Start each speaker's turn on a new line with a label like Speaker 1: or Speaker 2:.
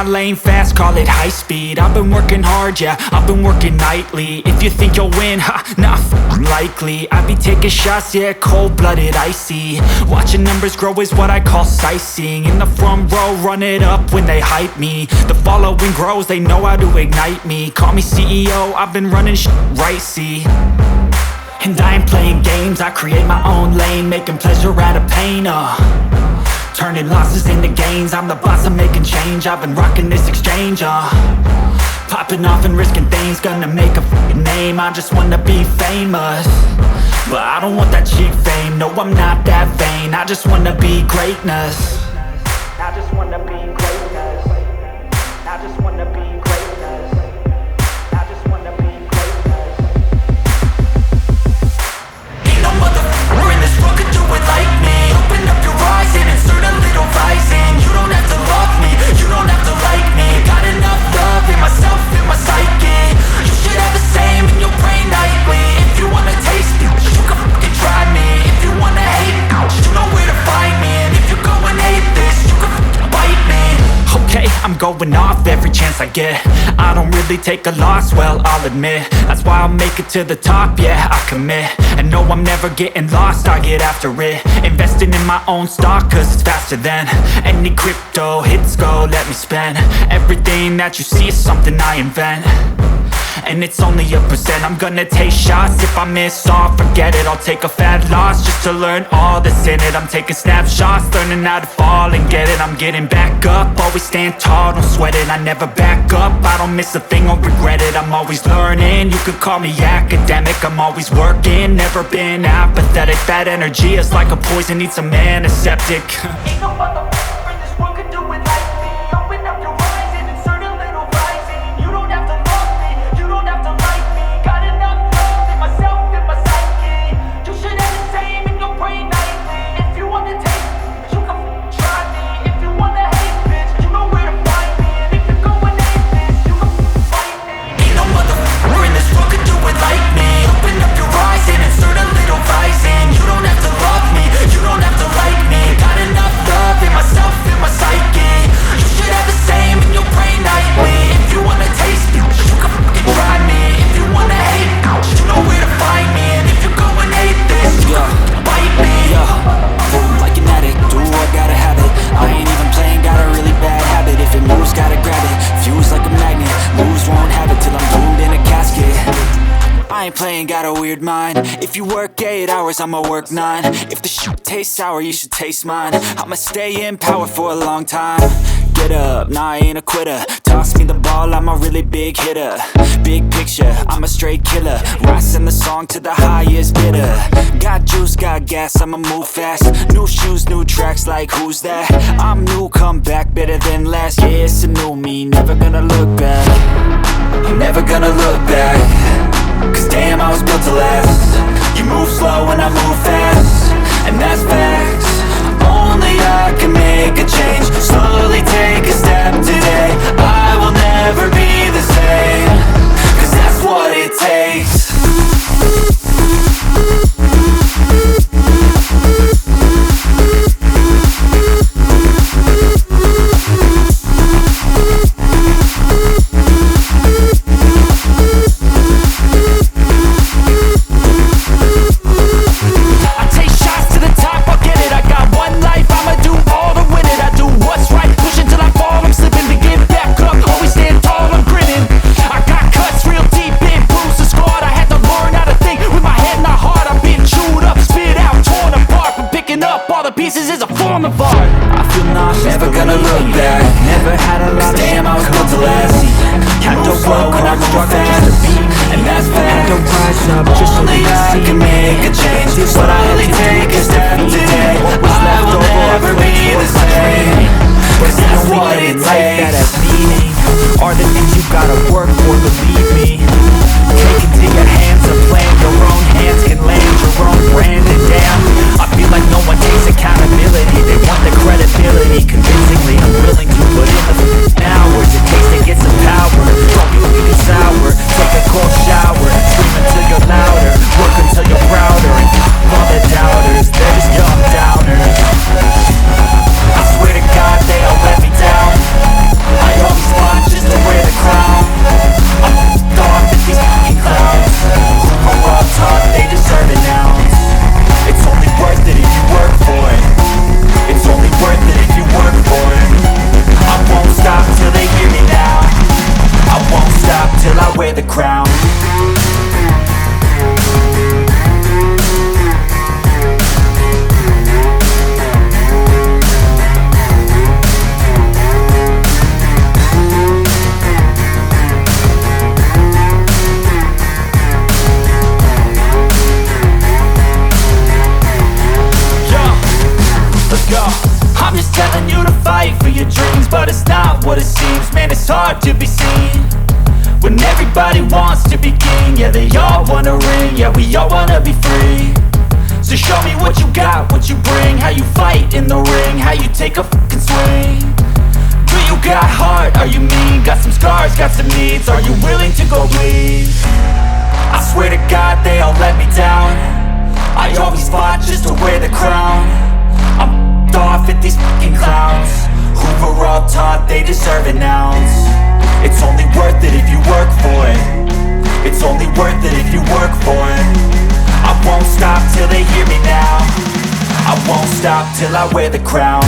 Speaker 1: lane fast, call it high speed. I've been working hard, yeah, I've been working nightly. If you think you'll win, ha, not likely. I be taking shots, yeah, cold-blooded, icy. Watching numbers grow is what I call sightseeing. In the front row, run it up when they hype me. The following grows, they know how to ignite me. Call me CEO, I've been running right, see. And I ain't playing games, I create my own lane, making pleasure out of pain, turning losses into gains. I'm the boss, I'm making change. I've been rocking this exchange, popping off and risking things. Gonna make a f***ing name. I just wanna be famous, but I don't want that cheap fame. No, I'm not that vain. I just wanna be greatness. I just wanna be greatness. I just wanna be greatness. I just wanna be greatness. Ain't no motherfucker in this world could do it like me. Open up your eyes and insert a little rising. You don't have to love me, you don't have to like me. Got enough love in myself, in my psyche. You should have the same in your brain nightly. If you wanna taste me, you can fucking try me. If you wanna hate me, you know where to find me. And if you go and hate this, you can fucking bite me. Okay, I'm going off every chance I get. I don't really take a loss, well, I'll admit. That's why I'll make it to the top, yeah, I commit. And no, I'm never getting lost, I get after it. Investing in my own stock, cause it's faster than any crypto hits go, let me spend. Everything that you see is something I invent, and it's only a percent. I'm gonna take shots, if I miss all, forget it. I'll take a fat loss just to learn all that's in it. I'm taking snapshots, learning how to fall and get it. I'm getting back up, always stand tall, don't sweat it. I never back up, I don't miss a thing or regret it. I'm always learning, you could call me academic. I'm always working, never been apathetic. That energy is like a poison, needs some antiseptic. Ain't no motherfucker in this world could do it like me. Open up your eyes and insert a little rising. You don't have to love me, you don't have to like me. Got enough love in myself, in my psyche. You should have the same in your brain nightly. If you wanna taste me, you can try me. If you wanna hate bitch, you know where to find me. And if you go and hate this, you can fight me. Ain't no motherfucker in this world could do it like me. Open up your eyes and insert a little rising. You don't have to love me, you don't have to like me. Got enough love in myself, in my psyche. You should have the same in your brain nightly. If you wanna taste me, you can fucking try me. If you wanna hate me, you know where to find me. And if you go and hate this, you can bite me. Boom, like an addict, do I gotta have it. I ain't even playing, got a really bad habit. If it moves, gotta grab it. Fuse like a magnet, moves won't have it till I'm doomed in a casket. I ain't playing, got a weird mind. If you work 8 hours, I'ma work 9. If the shit tastes sour, you should taste mine. I'ma stay in power for a long time. Get up, nah, I ain't a quitter. Toss me the ball, I'm a really big hitter. Big picture, I'm a straight killer. Rising the song to the highest bidder. Got juice, got gas, I'ma move fast. New shoes, new tracks, like who's that? I'm new, come back, better than last. Yeah, it's a new me, never gonna look back. I'm never gonna look back, cause damn, I was built to last. You move slow and I move fast, and that's facts. Only I can make a change. Slowly take a step today. I will never be the same, cause that's what it takes. Pieces is a form of art. I feel nauseous, never gonna look back. Never had a lot of damn, I was built to last. Had to work when I move fast, and that's fact. Had to rise up just so only I can make a change. But I only take a step today. I will never be the same, cause that's what it takes. That has meaning are the things you gotta work for, believe me. Take into your hands a plan. Your own hands can land your own brand. And damn, I feel like no one takes accountability. They want the credibility. Convincingly, I'm willing to put in the hours it takes to get some power. Don't be looking sour. Take a cold shower. Scream until you're louder. Work until you're prouder. And all the doubters, they're just young downers. I swear to God, they all let me down. I always till I wear the crown. I'm just telling you to fight for your dreams, but it's not what it seems. Man, it's hard to be seen when everybody wants to be king. Yeah, they all wanna ring, yeah, we all wanna be free. So show me what you got, what you bring, how you fight in the ring, how you take a fucking swing. Do you got heart, are you mean? Got some scars, got some needs, are you willing to go bleed? I swear to God they all let me down. I always fought just to wear the crown. I'm off at these fucking clowns who were all taught they deserve an ounce. It's only worth it if you work for it. It's only worth it if you work for it. I won't stop till they hear me now. I won't stop till I wear the crown.